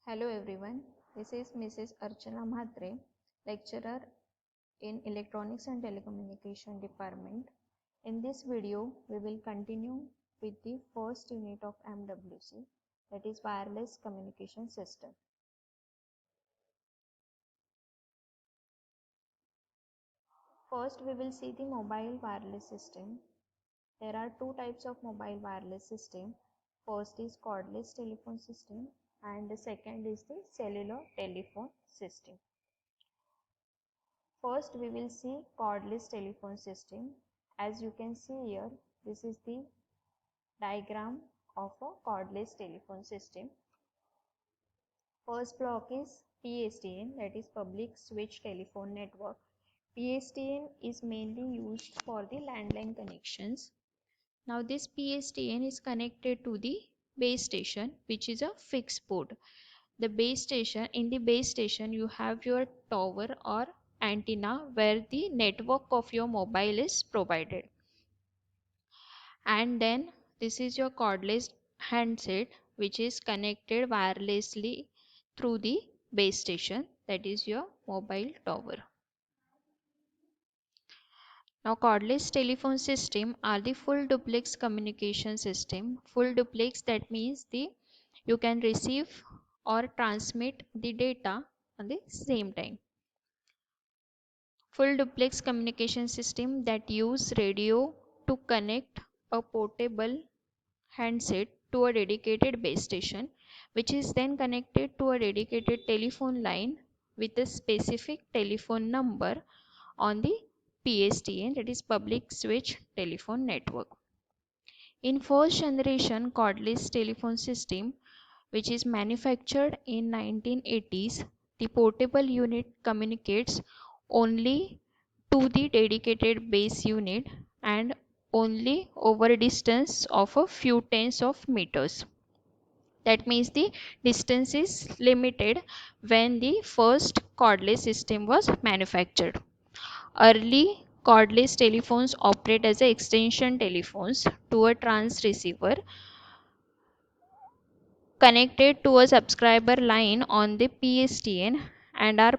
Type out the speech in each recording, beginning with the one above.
Hello everyone, this is Mrs. Archana Mhatre, lecturer in Electronics and Telecommunication Department. In this video, we will continue with the first unit of MWC, that is Wireless Communication System. First, we will see the mobile wireless system. There are two types of mobile wireless system. First is cordless telephone system and the second is the cellular telephone system. First, we will see cordless telephone system. As you can see here, this is the diagram of a cordless telephone system. First block is PSTN, that is Public Switch Telephone Network. PSTN is mainly used for the landline connections. Now this PSTN is connected to the base station, which is a fixed port. In the base station you have your tower or antenna where the network of your mobile is provided, and then this is your cordless handset which is connected wirelessly through the base station, that is your mobile tower. Now cordless telephone system are the full duplex communication system. Full duplex, that means you can receive or transmit the data on the same time. Full duplex communication system that use radio to connect a portable handset to a dedicated base station, which is then connected to a dedicated telephone line with a specific telephone number on the PSTN, that is Public Switch Telephone Network. In first generation cordless telephone system, which is manufactured in 1980s, the portable unit communicates only to the dedicated base unit and only over a distance of a few tens of meters. That means the distance is limited when the first cordless system was manufactured. Early cordless telephones operate as extension telephones to a trans receiver connected to a subscriber line on the PSTN and are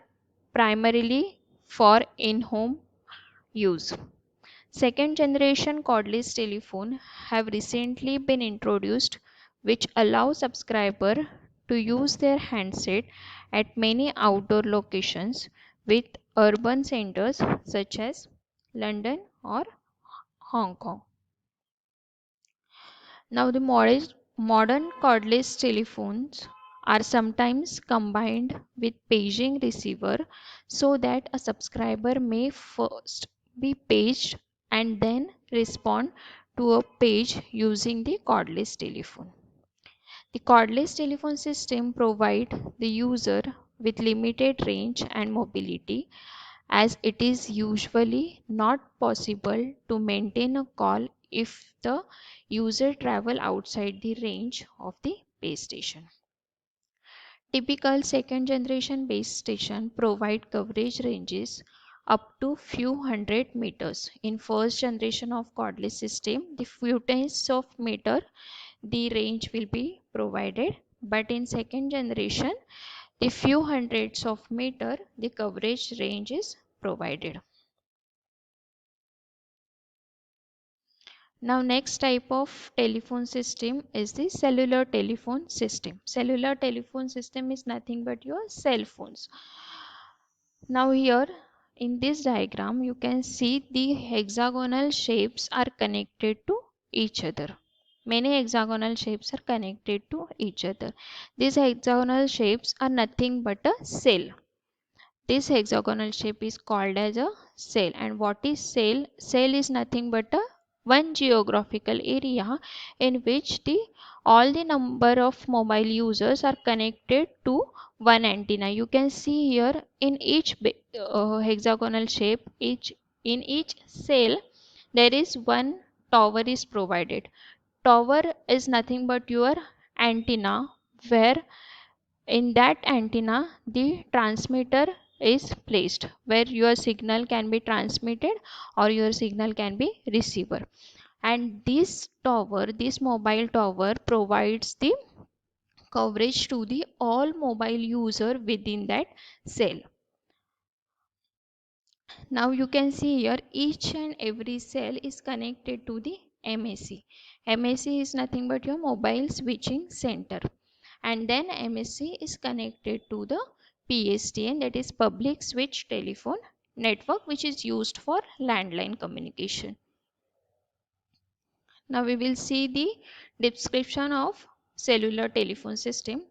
primarily for in-home use. Second generation cordless telephone have recently been introduced, which allow subscriber to use their handset at many outdoor locations with urban centers such as London or Hong Kong. Now the modern cordless telephones are sometimes combined with paging receiver so that a subscriber may first be paged and then respond to a page using the cordless telephone. The cordless telephone system provides the user with limited range and mobility, as it is usually not possible to maintain a call if the user travel outside the range of the base station. Typical second generation base station provide coverage ranges up to few hundred meters. In first generation of cordless system, the few tens of meter the range will be provided, but in second generation the few hundreds of meter the coverage range is provided. Now next type of telephone system is the cellular telephone system. Cellular telephone system is nothing but your cell phones. Now here in this diagram you can see the hexagonal shapes are connected to each other. Many hexagonal shapes are connected to each other. These hexagonal shapes are nothing but a cell. This hexagonal shape is called as a cell. And what is cell? Cell is nothing but a one geographical area in which all the number of mobile users are connected to one antenna. You can see here in each hexagonal shape, in each cell there is one tower is provided. Tower is nothing but your antenna, where in that antenna the transmitter is placed, where your signal can be transmitted or your signal can be receiver. And this mobile tower provides the coverage to the all mobile user within that cell. Now you can see here each and every cell is connected to the MSC. MSC is nothing but your mobile switching center, and then MSC is connected to the PSTN, that is public switch telephone network, which is used for landline communication. Now we will see the description of cellular telephone system.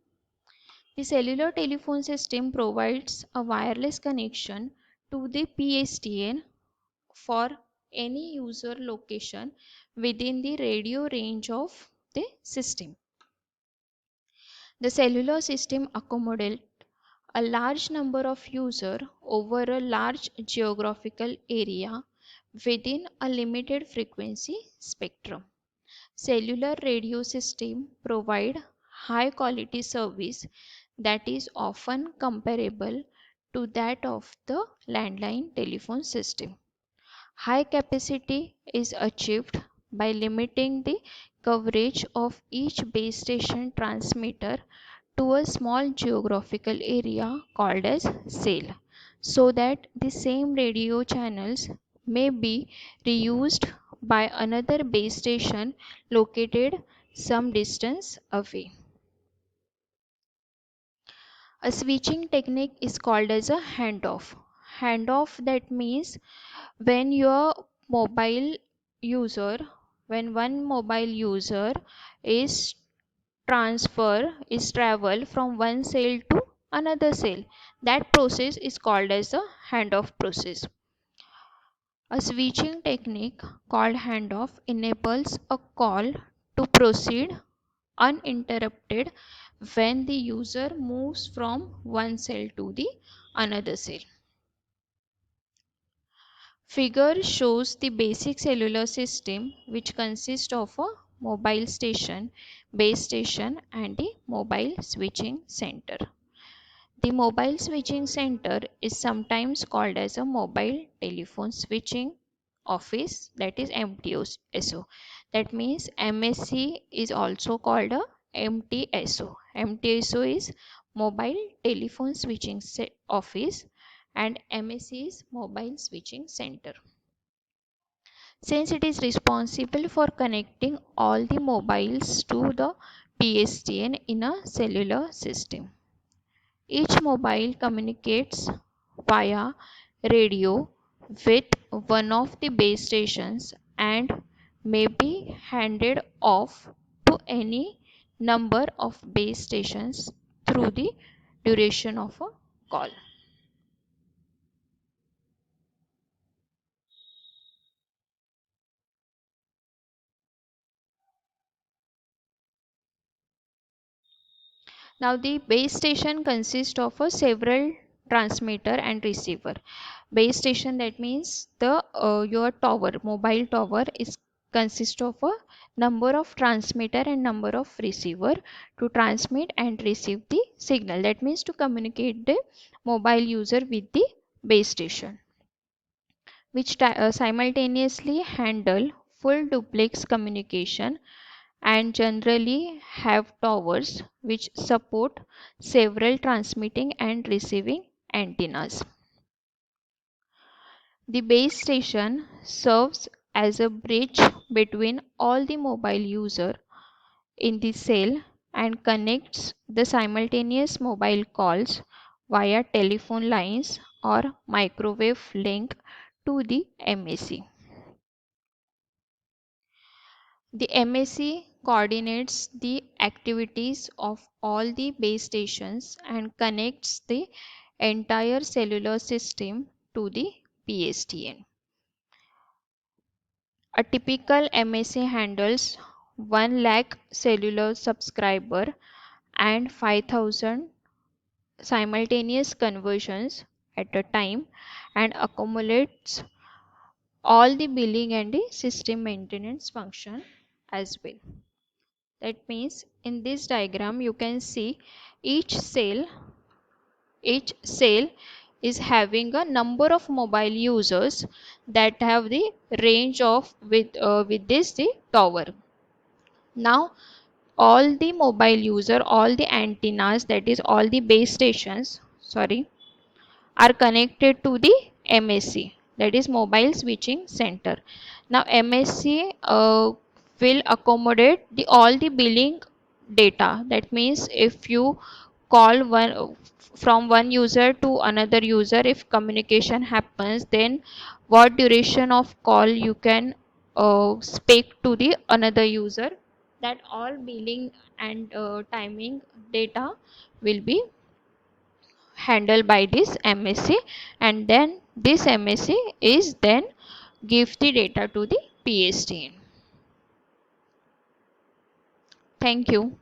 The cellular telephone system provides a wireless connection to the PSTN for any user location within the radio range of the system. The cellular system accommodates a large number of users over a large geographical area within a limited frequency spectrum. Cellular radio system provide high quality service that is often comparable to that of the landline telephone system. High capacity is achieved by limiting the coverage of each base station transmitter to a small geographical area called as cell, so that the same radio channels may be reused by another base station located some distance away. A switching technique is called as a handoff. Handoff, that means when your mobile user when one mobile user is travel from one cell to another cell, that process is called as a handoff process. A switching technique called handoff enables a call to proceed uninterrupted when the user moves from one cell to the another cell. Figure shows the basic cellular system, which consists of a mobile station, base station, and the mobile switching center. The mobile switching center is sometimes called as a mobile telephone switching office, that is MTSO. That means MSC is also called a MTSO. MTSO is mobile telephone switching office and MSC is mobile switching center. Since it is responsible for connecting all the mobiles to the PSTN in a cellular system. Each mobile communicates via radio with one of the base stations and may be handed off to any number of base stations through the duration of a call. Now the base station consists of a several transmitter and receiver. Base station, that means the your tower, mobile tower is consists of a number of transmitter and number of receiver to transmit and receive the signal. That means to communicate the mobile user with the base station, which simultaneously handle full duplex communication and generally have towers which support several transmitting and receiving antennas. The base station serves as a bridge between all the mobile users in the cell and connects the simultaneous mobile calls via telephone lines or microwave link to the MAC. The MAC coordinates the activities of all the base stations and connects the entire cellular system to the PSTN. A typical MAC handles 1 lakh cellular subscriber and 5,000 simultaneous conversions at a time and accumulates all the billing and the system maintenance function as well. That means in this diagram you can see each cell is having a number of mobile users that have the range of with this the tower. Now all the mobile user, all the antennas, that is all the base stations, sorry, are connected to the MSC, that is mobile switching center. Now MSC will accommodate the all the billing data. That means if you call one from one user to another user, if communication happens, then what duration of call you can speak to the another user, that all billing and timing data will be handled by this MSC, and then this MSC is then give the data to the PSTN. Thank you.